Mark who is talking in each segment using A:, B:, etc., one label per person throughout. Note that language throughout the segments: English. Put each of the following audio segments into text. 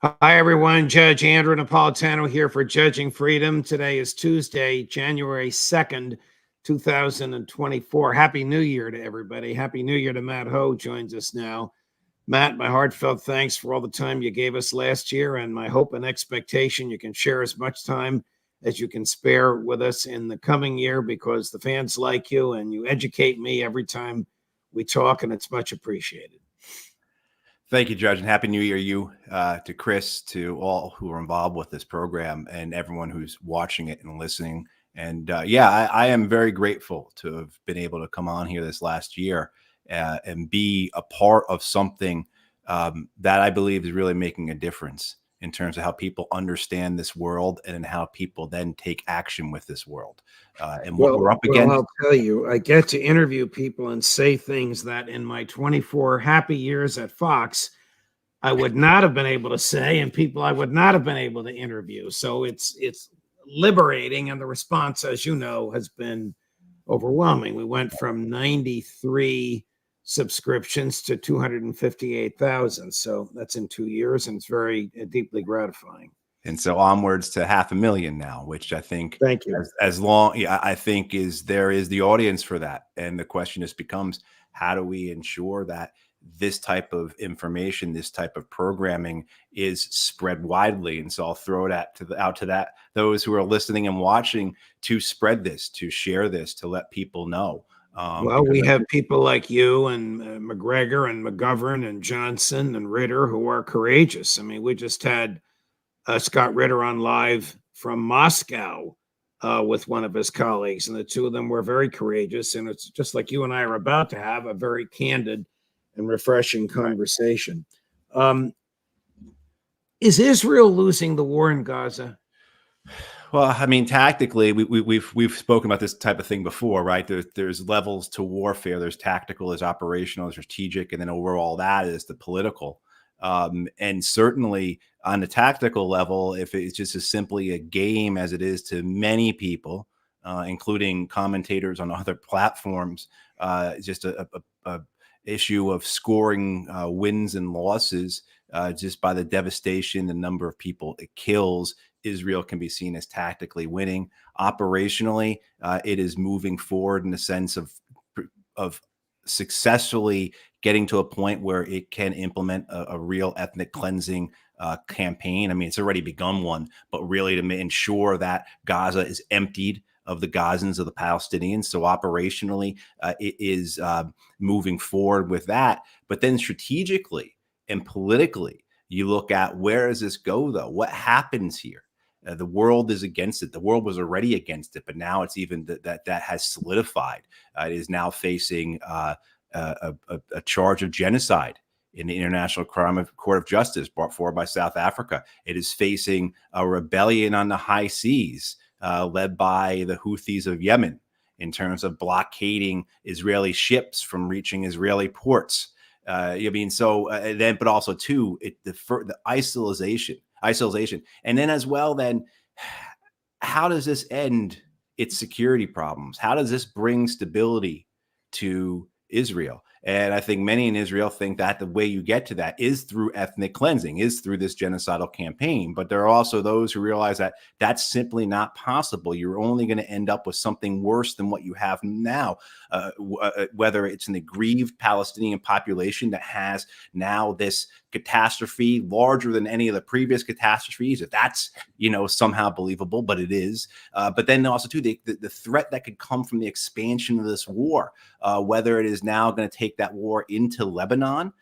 A: Hi, everyone. Judge Andrew Napolitano here for Judging Freedom. Today is Tuesday, January 2nd, 2024. Happy New Year to everybody. Happy New Year to Matt Ho, joins us now. Matt, my heartfelt thanks for all the time you gave us last year, and my hope and expectation you can share as much time as you can spare with us in the coming year, because the fans like you and you educate me every time we talk, and it's much appreciated.
B: Thank you, Judge, and Happy New Year, to Chris, to all who are involved with this program, and everyone who's watching it and listening. And I am very grateful to have been able to come on here this last year and be a part of something that I believe is really making a difference in terms of how people understand this world and how people then take action with this world. And what we're up against.
A: I'll tell you, I get to interview people and say things that in my 24 happy years at Fox, I would not have been able to say, and people I would not have been able to interview. So it's liberating, and the response, as you know, has been overwhelming. We went from 93 subscriptions to 258,000. So that's in 2 years, and it's very deeply gratifying.
B: And so onwards to 500,000 now, which I think,
A: thank you.
B: As long, I think there is the audience for that. And the question just becomes, how do we ensure that this type of information, this type of programming is spread widely? And so I'll throw it out to those who are listening and watching, to spread this, to share this, to let people know.
A: We have people like you and McGregor and McGovern and Johnson and Ritter who are courageous. I mean, we just had Scott Ritter on live from Moscow with one of his colleagues, and the two of them were very courageous. And it's just like you and I are about to have a very candid and refreshing conversation. Is Israel losing the war in Gaza?
B: Well, I mean, tactically, we've spoken about this type of thing before, right? There's levels to warfare. There's tactical, there's operational, there's strategic, and then over all that is the political. And certainly on the tactical level, if it's just as simply a game as it is to many people, including commentators on other platforms, just a issue of scoring wins and losses just by the devastation, the number of people it kills, Israel can be seen as tactically winning. Operationally, it is moving forward in the sense of successfully getting to a point where it can implement a real ethnic cleansing campaign. I mean, it's already begun one, but really to ensure that Gaza is emptied of the Gazans, of the Palestinians. So operationally, it is moving forward with that. But then strategically and politically, you look at, where does this go, though? What happens here? The world is against it. The world was already against it, but now it's even that has solidified. It is now facing a charge of genocide in the International Court of Justice brought forward by South Africa. It is facing a rebellion on the high seas led by the Houthis of Yemen in terms of blockading Israeli ships from reaching Israeli ports. But also too, the isolation, and then as well, then how does this end its security problems? How does this bring stability to Israel? And I think many in Israel think that the way you get to that is through ethnic cleansing, is through this genocidal campaign. But there are also those who realize that that's simply not possible. You're only going to end up with something worse than what you have now, whether it's an aggrieved Palestinian population that has now this catastrophe larger than any of the previous catastrophes, if that's, somehow believable, but it is. But then also too, the threat that could come from the expansion of this war, whether it is now going to take that war into Lebanon,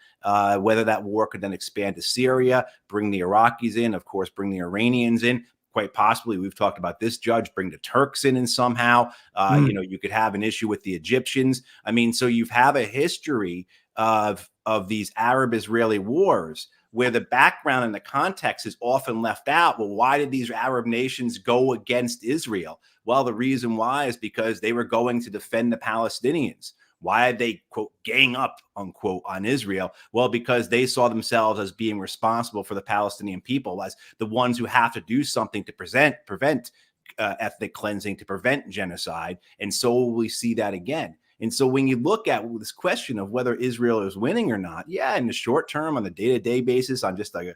B: whether that war could then expand to Syria, bring the Iraqis in, of course, bring the Iranians in. Quite possibly, we've talked about this, Judge, bring the Turks in, and somehow, you could have an issue with the Egyptians. I mean, so you have a history of these Arab-Israeli wars where the background and the context is often left out. Well, why did these Arab nations go against Israel? Well, the reason why is because they were going to defend the Palestinians. Why did they, quote, gang up, unquote, on Israel? Well, because they saw themselves as being responsible for the Palestinian people, as the ones who have to do something to prevent ethnic cleansing, to prevent genocide. And so we see that again. And so when you look at this question of whether Israel is winning or not, yeah, in the short term, on the day-to-day basis, on just like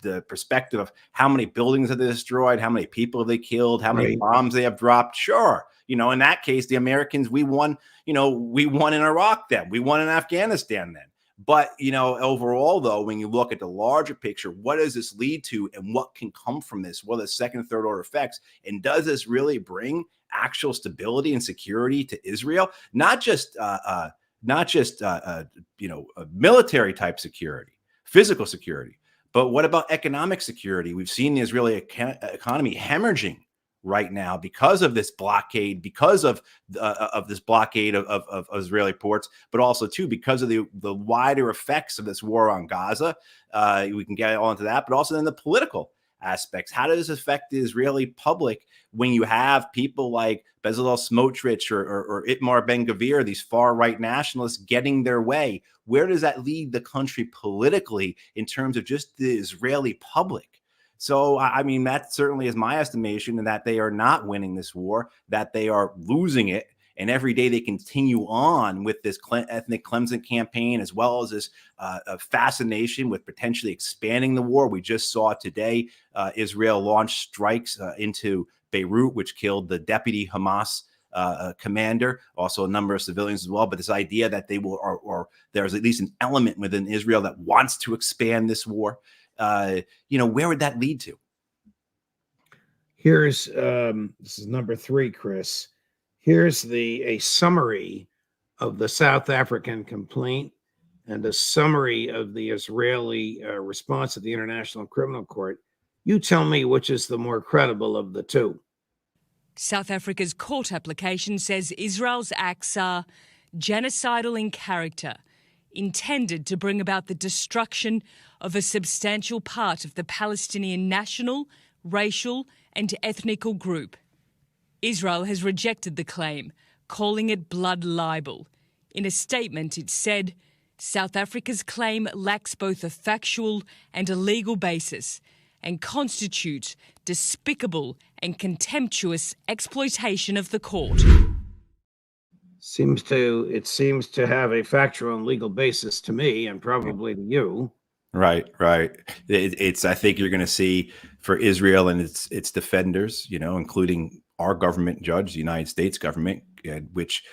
B: the perspective of how many buildings have they destroyed, how many people have they killed, how many bombs they have dropped, sure. In that case, the Americans, we won in Iraq then, we won in Afghanistan then. But, overall, though, when you look at the larger picture, what does this lead to and what can come from this? What are the second and third order effects? And does this really bring actual stability and security to Israel? Not just military type security, physical security, but what about economic security? We've seen the Israeli economy hemorrhaging right now because of this blockade, because of this blockade of Israeli ports, but also too because of the wider effects of this war on Gaza. We can get all into that, but also then the political aspects. How does this affect the Israeli public when you have people like Bezalel Smotrich or Itamar Ben-Gvir, these far-right nationalists, getting their way? Where does that lead the country politically in terms of just the Israeli public? So, I mean, that certainly is my estimation, and that they are not winning this war, that they are losing it. And every day they continue on with this ethnic cleansing campaign, as well as this fascination with potentially expanding the war. We just saw today Israel launch strikes into Beirut, which killed the deputy Hamas commander, also a number of civilians as well. But this idea that they will, or there's at least an element within Israel that wants to expand this war, where would that lead to?
A: Here's this is number 3, Chris. Here's a summary of the South African complaint and a summary of the Israeli response at the International Criminal Court. You tell me which is the more credible of the two.
C: South Africa's court application says Israel's acts are genocidal in character, intended to bring about the destruction of a substantial part of the Palestinian national, racial and ethnical group. Israel has rejected the claim, calling it blood libel. In a statement, it said, South Africa's claim lacks both a factual and a legal basis and constitutes despicable and contemptuous exploitation of the court.
A: It seems to have a factual and legal basis to me, and probably to you.
B: Right. It's I think you're going to see for Israel and its defenders, including our government judge, the United States government, which,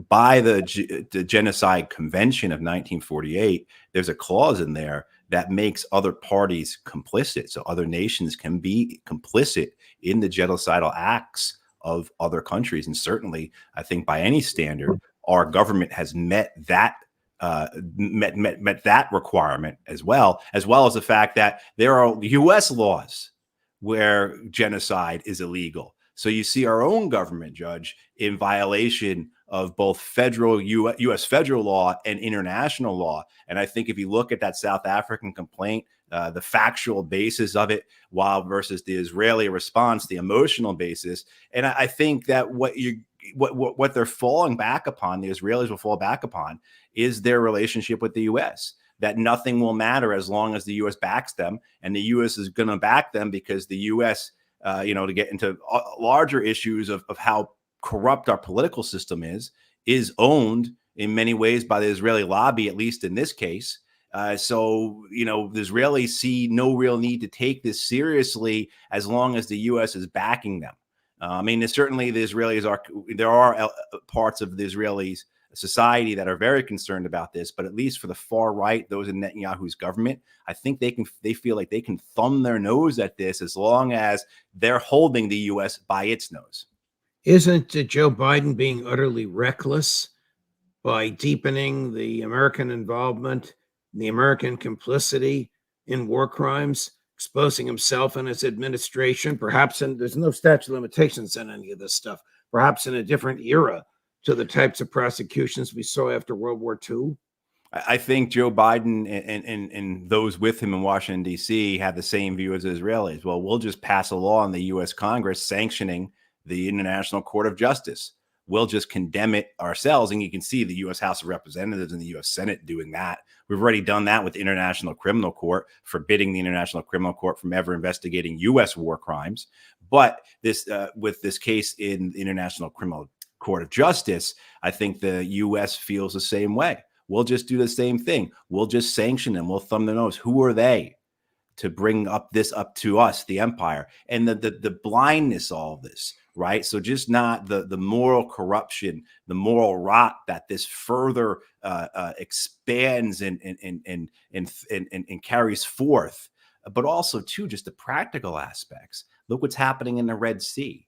B: by the Genocide Convention of 1948, there's a clause in there that makes other parties complicit. So other nations can be complicit in the genocidal acts of other countries. And certainly, I think by any standard, our government has met that that requirement as well as the fact that there are U.S. laws where genocide is illegal. So you see our own government judge in violation of both federal U.S. federal law and international law. And I think if you look at that South African complaint, the factual basis of it, while versus the Israeli response, the emotional basis, and I think that what they're falling back upon, the Israelis will fall back upon, is their relationship with the U.S. That nothing will matter as long as the U.S. backs them, and the U.S. is going to back them because the U.S. To get into larger issues of how corrupt our political system is owned in many ways by the Israeli lobby, at least in this case. So the Israelis see no real need to take this seriously as long as the U.S. is backing them. I mean, certainly the Israelis there are parts of the Israelis society that are very concerned about this, but at least for the far right, those in Netanyahu's government, I think they feel like they can thumb their nose at this as long as they're holding the U.S. by its nose.
A: Isn't Joe Biden being utterly reckless by deepening the American involvement, the American complicity in war crimes, exposing himself and his administration, perhaps there's no statute of limitations on any of this stuff, perhaps in a different era to the types of prosecutions we saw after World War II?
B: I think Joe Biden and those with him in Washington, D.C. have the same view as the Israelis. Well, we'll just pass a law in the U.S. Congress sanctioning the International Court of Justice. We'll just condemn it ourselves. And you can see the U.S. House of Representatives and the U.S. Senate doing that. We've already done that with the International Criminal Court, forbidding the International Criminal Court from ever investigating U.S. war crimes. But this with this case in the International Criminal court of justice, I think the U.S. feels the same way. We'll just do the same thing. We'll just sanction them. We'll thumb their nose. Who are they to bring up to us, the empire? And the blindness, all of this, right? So just not the moral corruption, the moral rot that this further expands and carries forth, but also too just the practical aspects. Look what's happening in the Red Sea.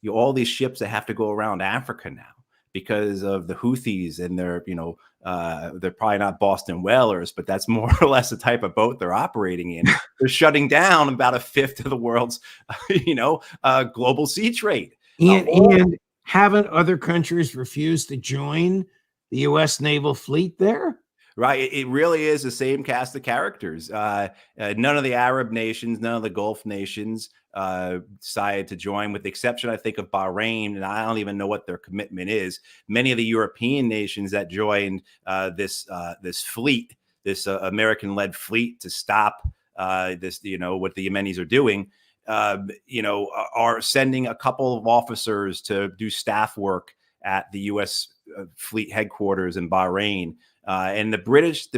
B: All these ships that have to go around Africa now because of the Houthis and their, they're probably not Boston whalers, but that's more or less the type of boat they're operating in. They're shutting down about a fifth of the world's, global sea trade.
A: And haven't other countries refused to join the U.S. naval fleet there?
B: Right. It really is the same cast of characters. None of the Arab nations, none of the Gulf nations decided to join, with the exception, I think, of Bahrain. And I don't even know what their commitment is. Many of the European nations that joined this fleet, this American-led fleet to stop this, what the Yemenis are doing, are sending a couple of officers to do staff work at the U.S. fleet headquarters in Bahrain. And the British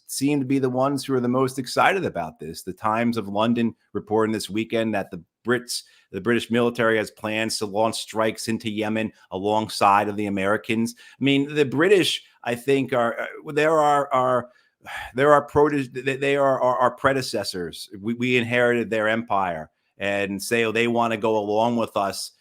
B: seem to be the ones who are the most excited about this. The Times of London reporting this weekend that the British military has plans to launch strikes into Yemen alongside of the Americans. I mean, the British, I think, are our predecessors. We inherited their empire, and say they want to go along with us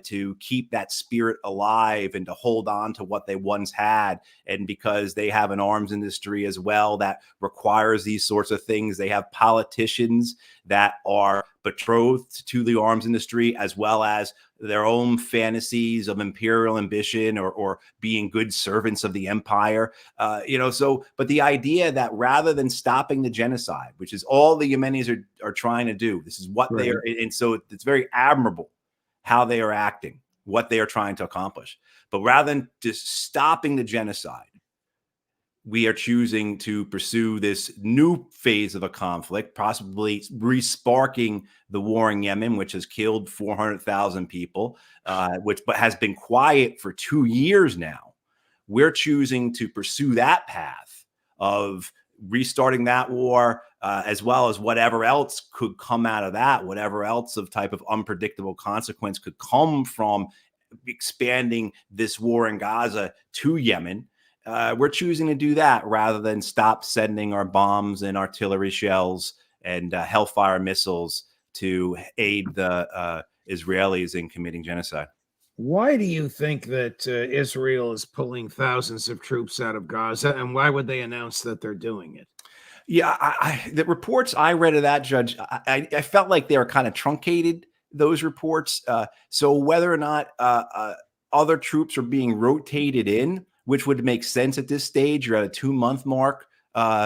B: to keep that spirit alive and to hold on to what they once had. And because they have an arms industry as well that requires these sorts of things, they have politicians that are betrothed to the arms industry, as well as their own fantasies of imperial ambition or being good servants of the empire. But the idea that rather than stopping the genocide, which is all the Yemenis are trying to do, this is what they are. And so it's very admirable how they are acting, what they are trying to accomplish. But rather than just stopping the genocide, we are choosing to pursue this new phase of a conflict, possibly re-sparking the war in Yemen, which has killed 400,000 people, but has been quiet for 2 years now. We're choosing to pursue that path of restarting that war, as well as whatever else could come out of that, whatever else of type of unpredictable consequence could come from expanding this war in Gaza to Yemen. We're choosing to do that rather than stop sending our bombs and artillery shells and Hellfire missiles to aid the Israelis in committing genocide.
A: Why do you think that Israel is pulling thousands of troops out of Gaza, and why would they announce that they're doing it?
B: Yeah, the reports I read of that, Judge, I felt like they were kind of truncated, those reports. So whether or not other troops are being rotated in, which would make sense at this stage, you're at a 2-month mark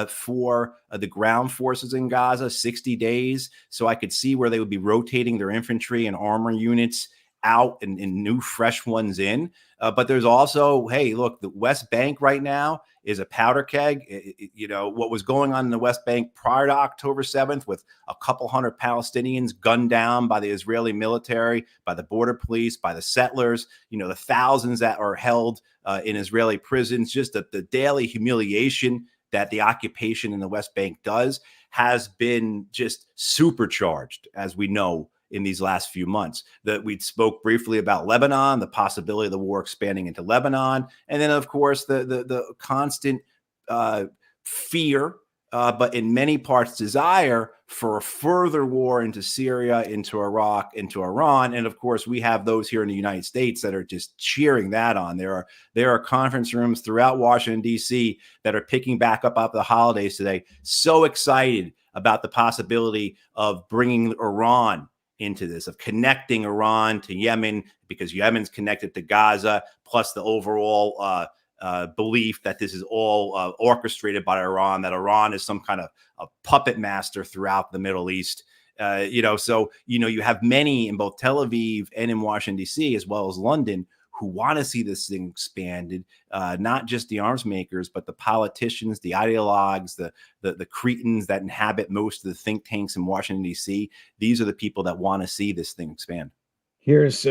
B: for the ground forces in Gaza, 60 days. So I could see where they would be rotating their infantry and armor units out and new fresh ones in. But there's also, hey, look, the West Bank right now is a powder keg. What was going on in the West Bank prior to October 7th with a couple hundred Palestinians gunned down by the Israeli military, by the border police, by the settlers, the thousands that are held in Israeli prisons, just the daily humiliation that the occupation in the West Bank does has been just supercharged, as we know, in these last few months. That we spoke briefly about Lebanon, the possibility of the war expanding into Lebanon, and then of course the constant fear, but in many parts desire for a further war into Syria, into Iraq, into Iran, and of course we have those here in the United States that are just cheering that on. There are conference rooms throughout Washington D.C. that are picking back up after the holidays today, so excited about the possibility of bringing Iran into this, of connecting Iran to Yemen, because Yemen's connected to Gaza, plus the overall belief that this is all orchestrated by Iran, that Iran is some kind of a puppet master throughout the Middle East. So you have many in both Tel Aviv and in Washington, D.C., as well as London, who want to see this thing expanded, not just the arms makers, but the politicians, the ideologues, the cretins that inhabit most of the think tanks in Washington, D.C. These are the people that want to see this thing expand.
A: Here's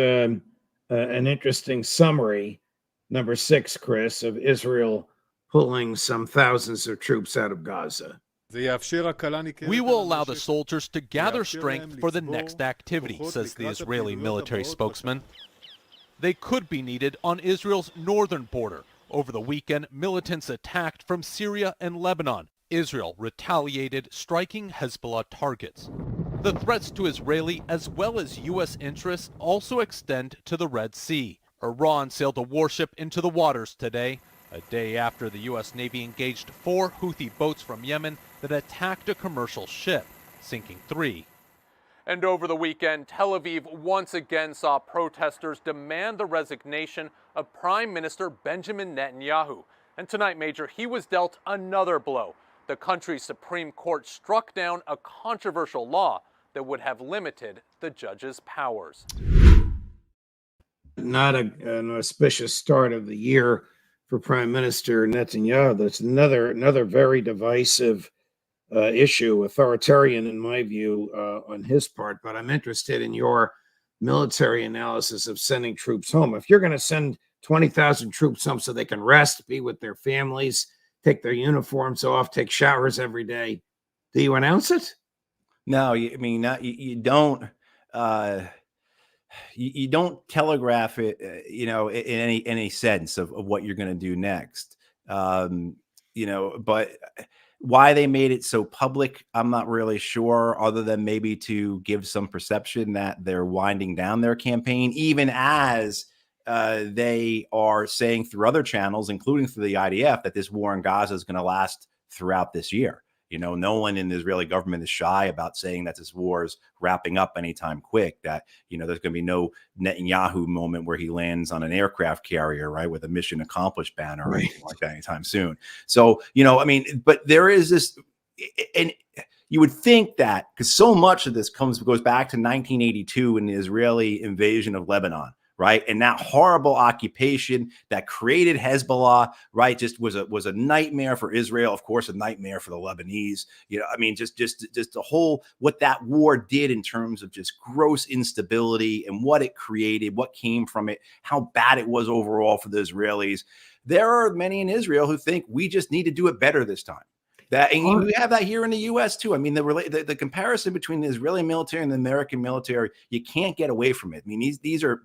A: an interesting summary, number 6, Chris, of Israel pulling some thousands of troops out of Gaza.
D: We will allow the soldiers to gather strength for the next activity, says the Israeli military spokesman. They could be needed on Israel's northern border. Over the weekend, militants attacked from Syria and Lebanon. Israel retaliated, striking Hezbollah targets. The threats to Israeli as well as U.S. interests also extend to the Red Sea. Iran sailed a warship into the waters today, a day after the U.S. Navy engaged 4 Houthi boats from Yemen that attacked a commercial ship, sinking 3. And over the weekend, Tel Aviv once again saw protesters demand the resignation of Prime Minister Benjamin Netanyahu. And tonight, Major, he was dealt another blow. The country's Supreme Court struck down a controversial law that would have limited the judge's powers.
A: Not an auspicious start of the year for Prime Minister Netanyahu. That's another very divisive issue, authoritarian in my view, on his part. But I'm interested in your military analysis of sending troops home. If you're going to send 20,000 troops home so they can rest, be with their families, take their uniforms off, take showers every day, do you announce it?
B: No, you don't. You don't telegraph it, in any sense of what you're going to do next. But why they made it so public, I'm not really sure, other than maybe to give some perception that they're winding down their campaign, even as they are saying through other channels, including through the IDF, that this war in Gaza is going to last throughout this year. No one in the Israeli government is shy about saying that this war is wrapping up anytime quick, that, there's going to be no Netanyahu moment where he lands on an aircraft carrier, right, with a mission accomplished banner or anything like that anytime soon. So, but there is this, and you would think that, because so much of this goes back to 1982 and the Israeli invasion of Lebanon, right? And that horrible occupation that created Hezbollah, right, just was a nightmare for Israel, of course, a nightmare for the Lebanese. Just the whole, what that war did in terms of just gross instability and what it created, what came from it, how bad it was overall for the Israelis. There are many in Israel who think we just need to do it better this time. And we have that here in the U.S. too. I mean, the comparison between the Israeli military and the American military, you can't get away from it. I mean, these are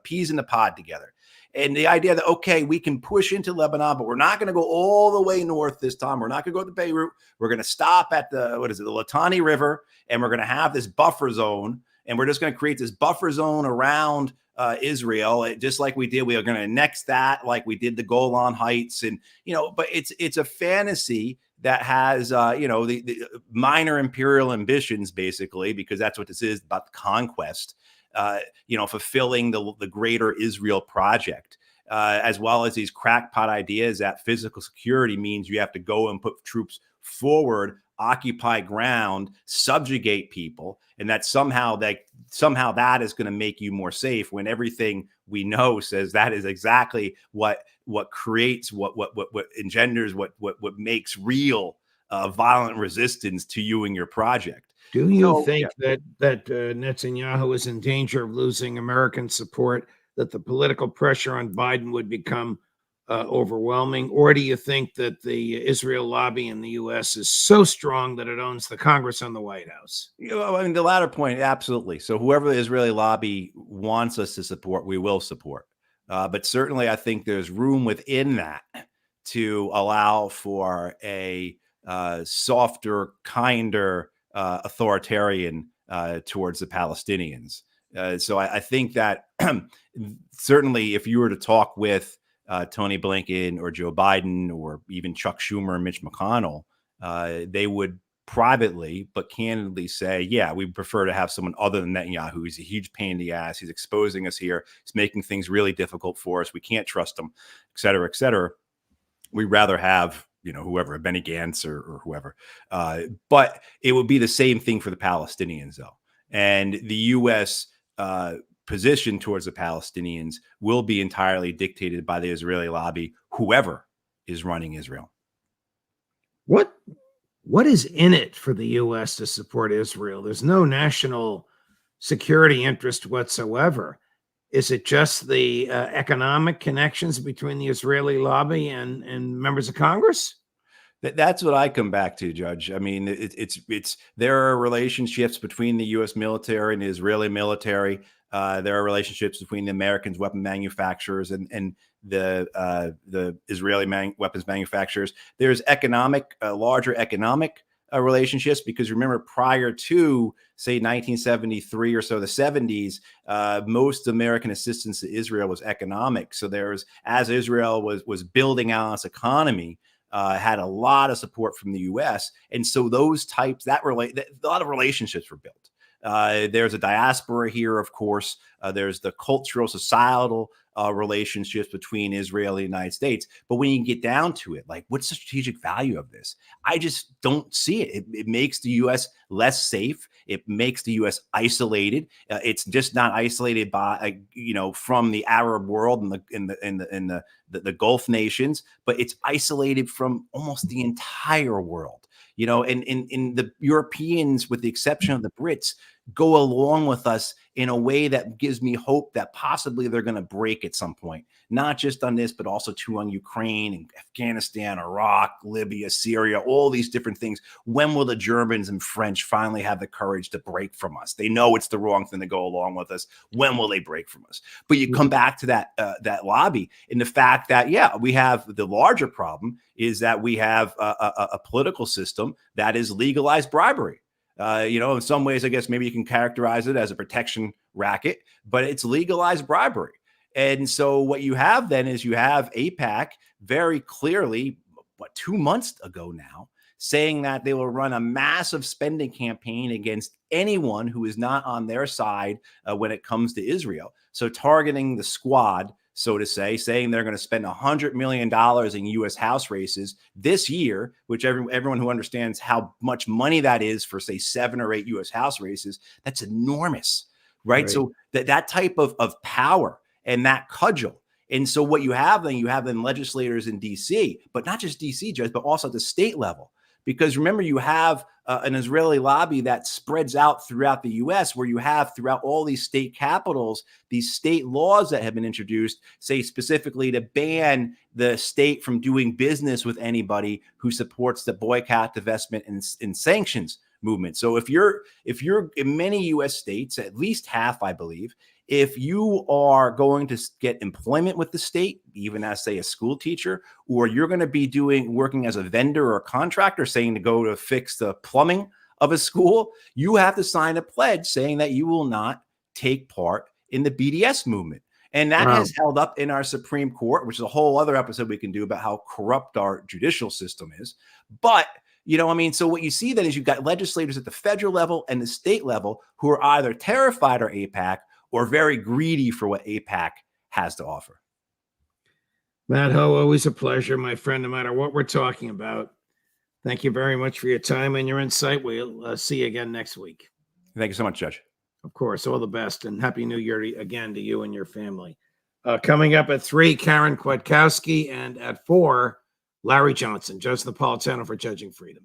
B: peas in the pod together. And the idea that, okay, we can push into Lebanon, but we're not going to go all the way north this time. We're not going to go to Beirut. We're going to stop at the Litani River, and we're going to have this buffer zone, and we're just going to create this buffer zone around Israel, just like we did. We are going to annex that, like we did the Golan Heights, and but it's a fantasy that has, the minor imperial ambitions, basically, because that's what this is about, the conquest, fulfilling the greater Israel project, as well as these crackpot ideas that physical security means you have to go and put troops forward, occupy ground, subjugate people, and that somehow that is going to make you more safe, when everything we know says that is exactly what creates, what engenders, what makes real violent resistance to you and your project.
A: Do you think that Netanyahu is in danger of losing American support, that the political pressure on Biden would become overwhelming? Or do you think that the Israel lobby in the U.S. is so strong that it owns the Congress and the White House?
B: The latter point, absolutely. So whoever the Israeli lobby wants us to support, we will support. But certainly, I think there's room within that to allow for a softer, kinder, authoritarian towards the Palestinians. So I think that certainly, if you were to talk with Tony Blinken or Joe Biden or even Chuck Schumer and Mitch McConnell, they would privately but candidly say, yeah, we prefer to have someone other than Netanyahu. He's a huge pain in the ass. He's exposing us here. He's making things really difficult for us. We can't trust him, et cetera, et cetera. We'd rather have, whoever, Benny Gantz or whoever. But it would be the same thing for the Palestinians, though. And the U.S. Position towards the Palestinians will be entirely dictated by the Israeli lobby, whoever is running Israel.
A: What is in it for the U.S. to support Israel? There's no national security interest whatsoever. Is it just the economic connections between the Israeli lobby and members of Congress?
B: That's what I come back to, Judge. I mean, it's there are relationships between the U.S. military and the Israeli military. There are relationships between the Americans' weapon manufacturers and the Israeli weapons manufacturers. There's larger economic relationships, because remember, prior to say 1973 or so, the 70s, most American assistance to Israel was economic. So as Israel was building out its economy, had a lot of support from the U.S. And so a lot of relationships were built. There's a diaspora here, of course. There's the cultural, societal relationships between Israel and the United States. But when you get down to it, like, what's the strategic value of this? I just don't see it. It makes the U.S. less safe. It makes the U.S. isolated. It's just not isolated by, from the Arab world and the Gulf nations, but it's isolated from almost the entire world. And the Europeans, with the exception of the Brits, go along with us in a way that gives me hope that possibly they're going to break at some point, not just on this, but also too on Ukraine and Afghanistan, Iraq, Libya, Syria, all these different things. When will the Germans and French finally have the courage to break from us? They know it's the wrong thing to go along with us. When will they break from us? But you come back to that lobby, and the fact that, we have the larger problem is that we have a political system that is legalized bribery. In some ways, I guess maybe you can characterize it as a protection racket, but it's legalized bribery. And so what you have then is you have AIPAC very clearly, 2 months ago now, saying that they will run a massive spending campaign against anyone who is not on their side when it comes to Israel. So targeting the squad, so to say, saying they're going to spend $100 million in U.S. House races this year, which everyone who understands how much money that is for, say, 7 or 8 U.S. House races, that's enormous, right? So that type of power and that cudgel. And so what you have then legislators in D.C., but not just D.C., Judge, but also at the state level. Because remember, you have an Israeli lobby that spreads out throughout the U.S., where you have throughout all these state capitals, these state laws that have been introduced, say specifically to ban the state from doing business with anybody who supports the boycott, divestment, and sanctions movement. So if you're in many U.S. states, at least half, I believe, if you are going to get employment with the state, even as, say, a school teacher, or you're going to be working as a vendor or a contractor, saying to go to fix the plumbing of a school, you have to sign a pledge saying that you will not take part in the BDS movement. And that has held up in our Supreme Court, which is a whole other episode we can do about how corrupt our judicial system is. But so what you see then is you've got legislators at the federal level and the state level who are either terrified of AIPAC or very greedy for what AIPAC has to offer.
A: Matt Ho, always a pleasure, my friend, no matter what we're talking about. Thank you very much for your time and your insight. We'll see you again next week.
B: Thank you so much, Judge.
A: Of course, all the best, and Happy New Year again to you and your family. Coming up at 3, Karen Kwiatkowski, and at 4, Larry Johnson, Judge Napolitano for Judging Freedom.